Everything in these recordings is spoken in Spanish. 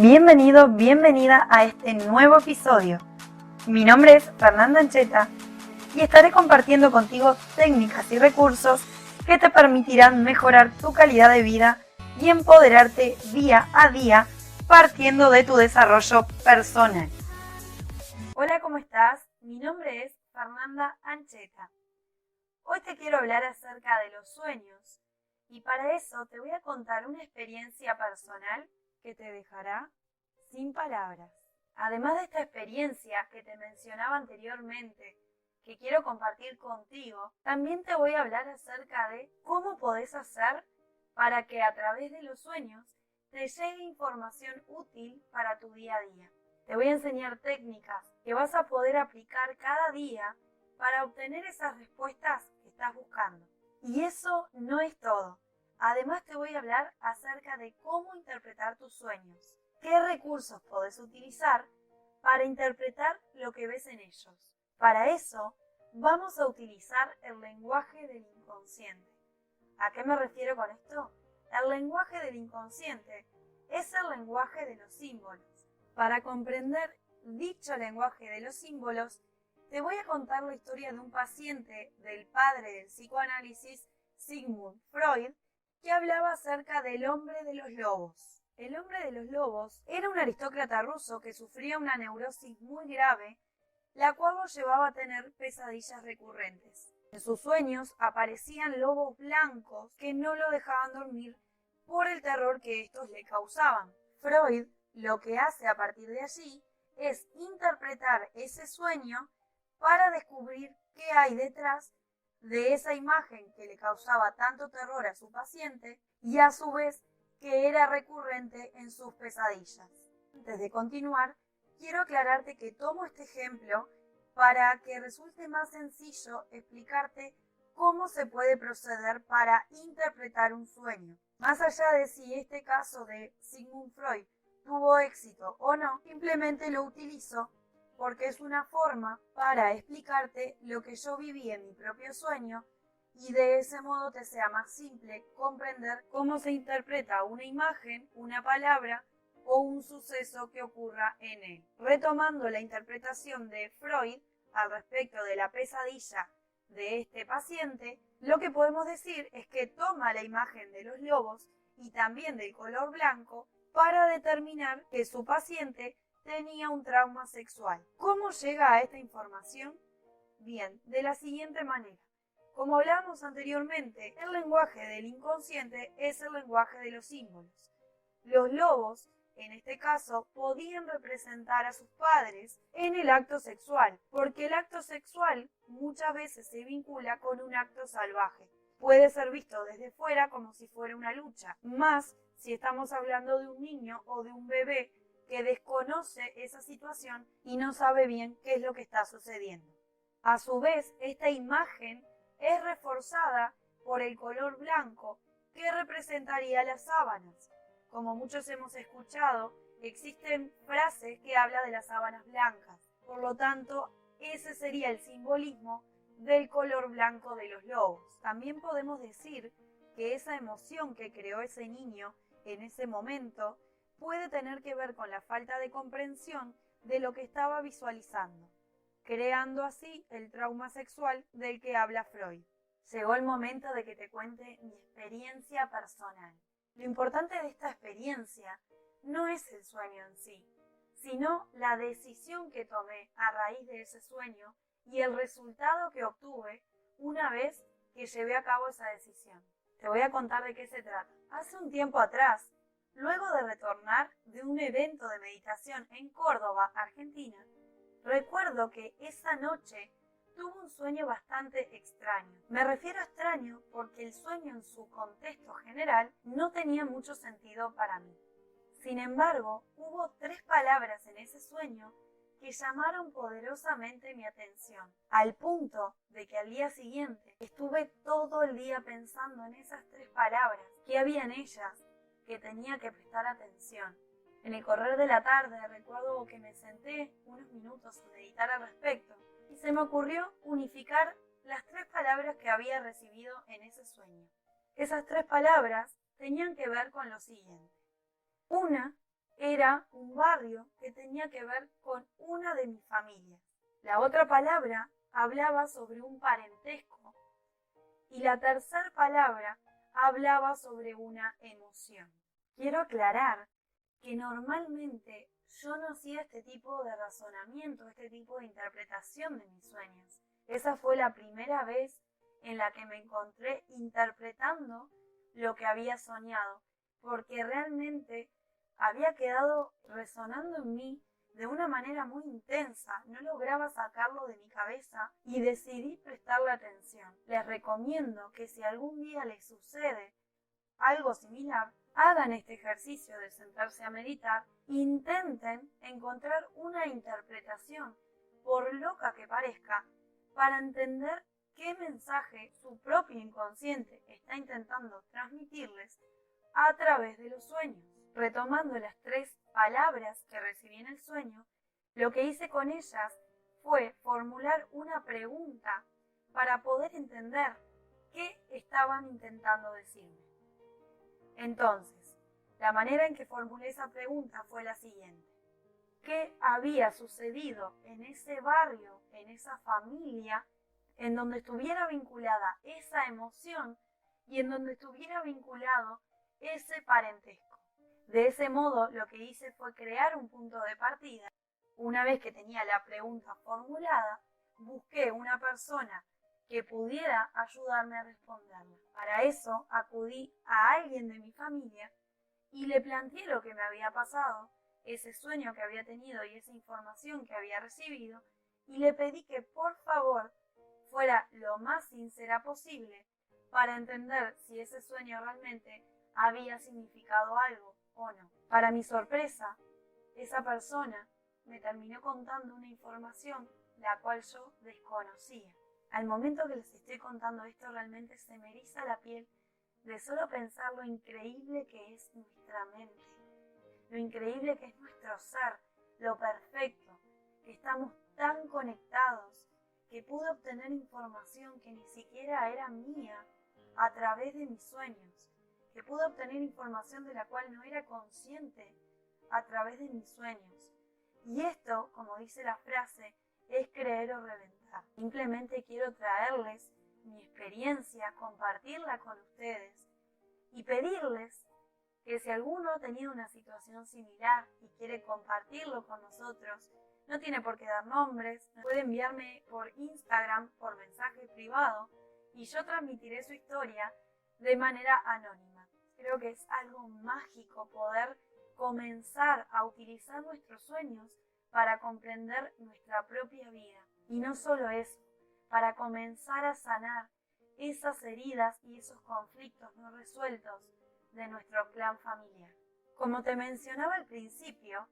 Bienvenido, bienvenida a este nuevo episodio. Mi nombre es Fernanda Ancheta y estaré compartiendo contigo técnicas y recursos que te permitirán mejorar tu calidad de vida y empoderarte día a día partiendo de tu desarrollo personal. Hola, ¿cómo estás? Mi nombre es Fernanda Ancheta. Hoy te quiero hablar acerca de los sueños y para eso te voy a contar una experiencia personal que te dejará sin palabras. Además de esta experiencia que te mencionaba anteriormente, que quiero compartir contigo, también te voy a hablar acerca de cómo podés hacer para que a través de los sueños te llegue información útil para tu día a día. Te voy a enseñar técnicas que vas a poder aplicar cada día para obtener esas respuestas que estás buscando. Y eso no es todo. Además te voy a hablar acerca de cómo interpretar tus sueños. ¿Qué recursos podés utilizar para interpretar lo que ves en ellos? Para eso vamos a utilizar el lenguaje del inconsciente. ¿A qué me refiero con esto? El lenguaje del inconsciente es el lenguaje de los símbolos. Para comprender dicho lenguaje de los símbolos, te voy a contar la historia de un paciente del padre del psicoanálisis, Sigmund Freud, que hablaba acerca del hombre de los lobos. El hombre de los lobos era un aristócrata ruso que sufría una neurosis muy grave, la cual lo llevaba a tener pesadillas recurrentes. En sus sueños aparecían lobos blancos que no lo dejaban dormir por el terror que estos le causaban. Freud lo que hace a partir de allí es interpretar ese sueño para descubrir qué hay detrás de esa imagen que le causaba tanto terror a su paciente y a su vez que era recurrente en sus pesadillas. Antes de continuar, quiero aclararte que tomo este ejemplo para que resulte más sencillo explicarte cómo se puede proceder para interpretar un sueño. Más allá de si este caso de Sigmund Freud tuvo éxito o no, simplemente lo utilizo porque es una forma para explicarte lo que yo viví en mi propio sueño y de ese modo te sea más simple comprender cómo se interpreta una imagen, una palabra o un suceso que ocurra en él. Retomando la interpretación de Freud al respecto de la pesadilla de este paciente, lo que podemos decir es que toma la imagen de los lobos y también del color blanco para determinar que su paciente tenía un trauma sexual. ¿Cómo llega a esta información? Bien, de la siguiente manera. Como hablábamos anteriormente, el lenguaje del inconsciente es el lenguaje de los símbolos. Los lobos, en este caso, podían representar a sus padres en el acto sexual, porque el acto sexual muchas veces se vincula con un acto salvaje. Puede ser visto desde fuera como si fuera una lucha, más si estamos hablando de un niño o de un bebé que desconoce esa situación y no sabe bien qué es lo que está sucediendo. A su vez, esta imagen es reforzada por el color blanco que representaría las sábanas. Como muchos hemos escuchado, existen frases que hablan de las sábanas blancas. Por lo tanto, ese sería el simbolismo del color blanco de los lobos. También podemos decir que esa emoción que creó ese niño en ese momento puede tener que ver con la falta de comprensión de lo que estaba visualizando, creando así el trauma sexual del que habla Freud. Llegó el momento de que te cuente mi experiencia personal. Lo importante de esta experiencia no es el sueño en sí, sino la decisión que tomé a raíz de ese sueño y el resultado que obtuve una vez que llevé a cabo esa decisión. Te voy a contar de qué se trata. Hace un tiempo atrás, luego de retornar de un evento de meditación en Córdoba, Argentina, recuerdo que esa noche tuve un sueño bastante extraño. Me refiero a extraño porque el sueño en su contexto general no tenía mucho sentido para mí. Sin embargo, hubo 3 palabras en ese sueño que llamaron poderosamente mi atención, al punto de que al día siguiente estuve todo el día pensando en esas 3 palabras, qué había en ellas que tenía que prestar atención. En el correr de la tarde recuerdo que me senté unos minutos a meditar al respecto y se me ocurrió unificar las 3 palabras que había recibido en ese sueño. Esas 3 palabras tenían que ver con lo siguiente. Una era un barrio que tenía que ver con una de mis familias. La otra palabra hablaba sobre un parentesco y la tercera palabra hablaba sobre una emoción. Quiero aclarar que normalmente yo no hacía este tipo de razonamiento, este tipo de interpretación de mis sueños. Esa fue la primera vez en la que me encontré interpretando lo que había soñado, porque realmente había quedado resonando en mí de una manera muy intensa, no lograba sacarlo de mi cabeza y decidí prestarle atención. Les recomiendo que si algún día les sucede algo similar, hagan este ejercicio de sentarse a meditar e intenten encontrar una interpretación, por loca que parezca, para entender qué mensaje su propio inconsciente está intentando transmitirles a través de los sueños. Retomando las 3 palabras que recibí en el sueño, lo que hice con ellas fue formular una pregunta para poder entender qué estaban intentando decirme. Entonces, la manera en que formulé esa pregunta fue la siguiente. ¿Qué había sucedido en ese barrio, en esa familia, en donde estuviera vinculada esa emoción y en donde estuviera vinculado ese parentesco? De ese modo, lo que hice fue crear un punto de partida. Una vez que tenía la pregunta formulada, busqué una persona que pudiera ayudarme a responderla. Para eso, acudí a alguien de mi familia y le planteé lo que me había pasado, ese sueño que había tenido y esa información que había recibido, y le pedí que por favor fuera lo más sincera posible para entender si ese sueño realmente había significado algo o no. Para mi sorpresa, esa persona me terminó contando una información la cual yo desconocía. Al momento que les estoy contando esto, realmente se me eriza la piel de solo pensar lo increíble que es nuestra mente, lo increíble que es nuestro ser, lo perfecto, que estamos tan conectados, que pude obtener información que ni siquiera era mía a través de mis sueños, que pude obtener información de la cual no era consciente a través de mis sueños. Y esto, como dice la frase, es creer o reventar. Simplemente quiero traerles mi experiencia, compartirla con ustedes y pedirles que si alguno ha tenido una situación similar y quiere compartirlo con nosotros, no tiene por qué dar nombres, puede enviarme por Instagram, por mensaje privado, y yo transmitiré su historia de manera anónima. Creo que es algo mágico poder comenzar a utilizar nuestros sueños para comprender nuestra propia vida. Y no solo eso, para comenzar a sanar esas heridas y esos conflictos no resueltos de nuestro clan familiar. Como te mencionaba al principio,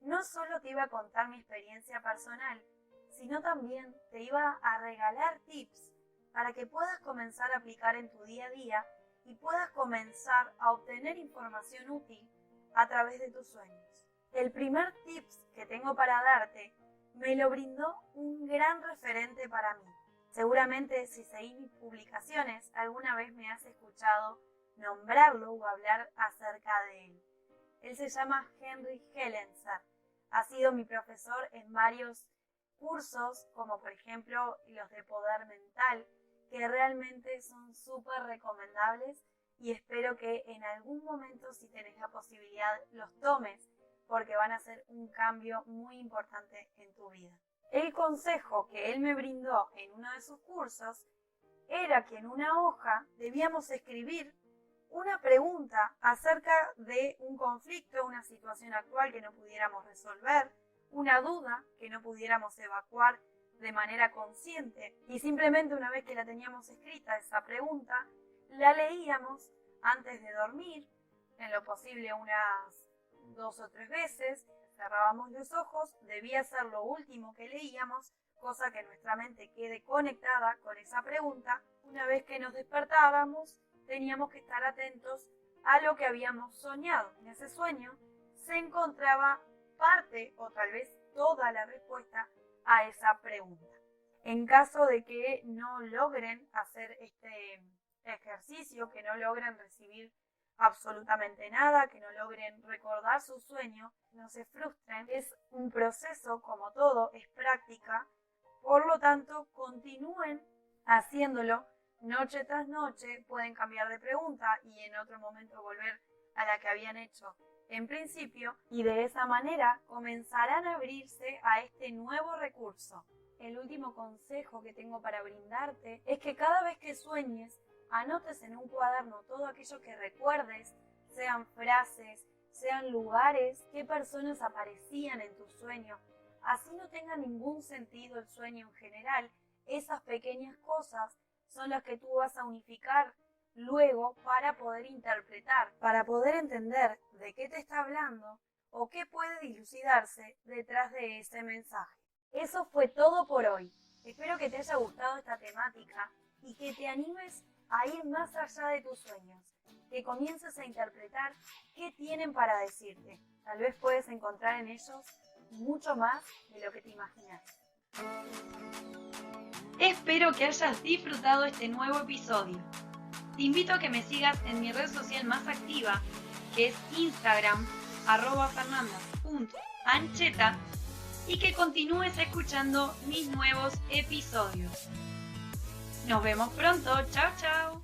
no solo te iba a contar mi experiencia personal, sino también te iba a regalar tips para que puedas comenzar a aplicar en tu día a día y puedas comenzar a obtener información útil a través de tus sueños. El primer tips que tengo para darte me lo brindó un gran referente para mí. Seguramente si seguís mis publicaciones alguna vez me has escuchado nombrarlo o hablar acerca de él. Él se llama Henry Hellenser. Ha sido mi profesor en varios cursos, como por ejemplo los de poder mental, que realmente son súper recomendables y espero que en algún momento, si tenés la posibilidad, los tomes porque van a ser un cambio muy importante en tu vida. El consejo que él me brindó en uno de sus cursos era que en una hoja debíamos escribir una pregunta acerca de un conflicto, una situación actual que no pudiéramos resolver, una duda que no pudiéramos evacuar de manera consciente, y simplemente una vez que la teníamos escrita esa pregunta, la leíamos antes de dormir, en lo posible unas 2 o 3 veces, cerrábamos los ojos, debía ser lo último que leíamos, cosa que nuestra mente quede conectada con esa pregunta. Una vez que nos despertábamos, teníamos que estar atentos a lo que habíamos soñado. En ese sueño se encontraba parte o tal vez toda la respuesta a esa pregunta. En caso de que no logren hacer este ejercicio, que no logren recibir absolutamente nada, que no logren recordar su sueño, no se frustren. Es un proceso, como todo, es práctica. Por lo tanto, continúen haciéndolo noche tras noche. Pueden cambiar de pregunta y en otro momento volver a la que habían hecho en principio, y de esa manera comenzarán a abrirse a este nuevo recurso. El último consejo que tengo para brindarte es que cada vez que sueñes, anotes en un cuaderno todo aquello que recuerdes, sean frases, sean lugares, qué personas aparecían en tu sueño. Así no tenga ningún sentido el sueño en general, esas pequeñas cosas son las que tú vas a unificar luego para poder interpretar, para poder entender de qué te está hablando o qué puede dilucidarse detrás de ese mensaje. Eso fue todo por hoy. Espero que te haya gustado esta temática y que te animes a ir más allá de tus sueños, que comiences a interpretar qué tienen para decirte. Tal vez puedes encontrar en ellos mucho más de lo que te imaginas. Espero que hayas disfrutado este nuevo episodio. Te invito a que me sigas en mi red social más activa, que es Instagram, @fernanda.ancheta, y que continúes escuchando mis nuevos episodios. Nos vemos pronto. Chao, chao.